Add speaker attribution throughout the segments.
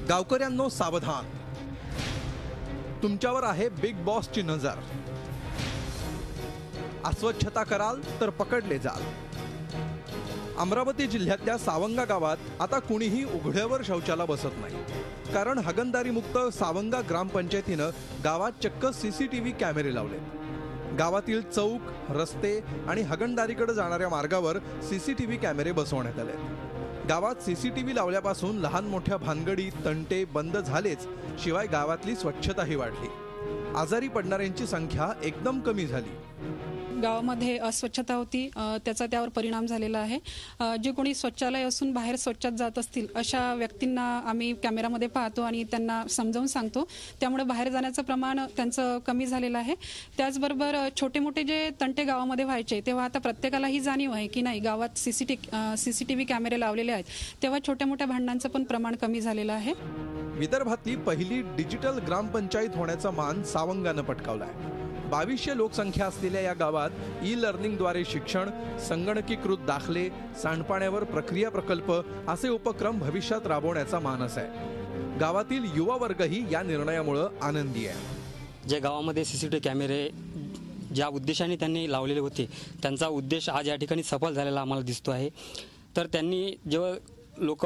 Speaker 1: गावकऱ्यांनो सावधान, तुमच्यावर आहे बिग बॉसची नजर. अस्वच्छता कराल तर पकडले जाल. अमरावती जिल्ह्यातल्या सावंगा गावात आता कुणीही उघड्यावर शौचाला बसत नाही, कारण हागणदारी मुक्त सावंगा ग्रामपंचायतीनं गावात चक्क सीसीटीव्ही कॅमेरे लावले. गावातील चौक, रस्ते आणि हागणदारीकडे जाणाऱ्या मार्गावर सीसीटीव्ही कॅमेरे बसवण्यात आले. गावात सीसीटीव्ही लावल्यापासून लहान मोठ्या भानगडी, तंटे बंद झालेच, शिवाय गावातली स्वच्छताही वाढली. आजारी पडणाऱ्यांची संख्या एकदम कमी झाली.
Speaker 2: गावामध्ये अस्वच्छता होती, त्याचा त्यावर परिणाम झालेला आहे. जे कोणी शौचालय असून बाहेर शौचात जात असतील अशा व्यक्तींना आम्ही कॅमेरामध्ये पाहतो आणि त्यांना समजावून सांगतो. त्यामुळे बाहेर जाण्याचं प्रमाण त्यांचं कमी झालेलं आहे. त्याचबरोबर छोटे मोठे जे तंटे गावामध्ये व्हायचे, तेव्हा आता प्रत्येकाला ही जाणीव आहे की नाही, गावात सीसीटीव्ही कॅमेरे लावलेले आहेत, तेव्हा छोट्या मोठ्या भांडणांचं पण प्रमाण कमी झालेलं आहे.
Speaker 1: विदर्भातली पहिली डिजिटल ग्रामपंचायत होण्याचा मान सावंगानं पटकावलाय. 2200 लोकसंख्या असलेल्या या गावात ई लर्निंगद्वारे शिक्षण, संगणकीकृत दाखले, सांडपाण्यावर प्रक्रिया प्रकल्प असे उपक्रम भविष्यात राबवण्याचा मानस आहे. गावातील युवा वर्गही या निर्णयामुळे आनंदी आहे.
Speaker 3: जे गावामध्ये सीसीटीव्ही कॅमेरे ज्या उद्देशाने त्यांनी लावलेले होते, त्यांचा उद्देश आज या ठिकाणी सफल झालेला आम्हाला दिसतो आहे. तर त्यांनी जेव्हा लोक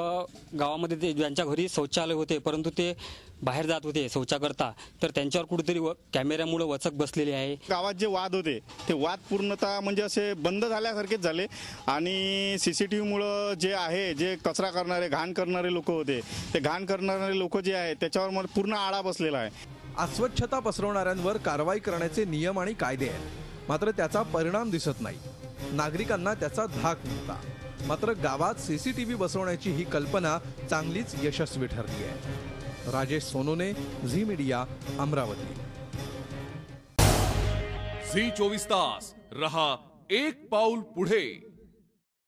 Speaker 3: गावामध्ये ते ज्यांच्या घरी शौचालय होते परंतु ते बाहेर जात होते शौचाकरता, तर त्यांच्यावर कुठेतरी कॅमेऱ्यामुळे वचक बसलेली आहे.
Speaker 4: गावात जे वाद होते ते वाद पूर्णतः म्हणजे असे बंद झाल्यासारखेच झाले आणि सीसीटीव्हीमुळं जे आहे, जे कचरा करणारे, घाण करणारे लोक होते, ते घाण करणारे लोक जे आहेत त्याच्यावर मला पूर्ण आळा बसलेला आहे.
Speaker 1: अस्वच्छता पसरवणाऱ्यांवर कारवाई करण्याचे नियम आणि कायदे आहेत, मात्र त्याचा परिणाम दिसत नाही. नागरिकांना त्याचा धाक नव्हता. मात्र गावात सीसीटीव्ही बसवण्याची ही कल्पना चांगलीच यशस्वी ठरली आहे. राजेश सोनोने, झी मीडिया, अमरावती.
Speaker 5: झी 24 तास रहा एक पाऊल पुढे.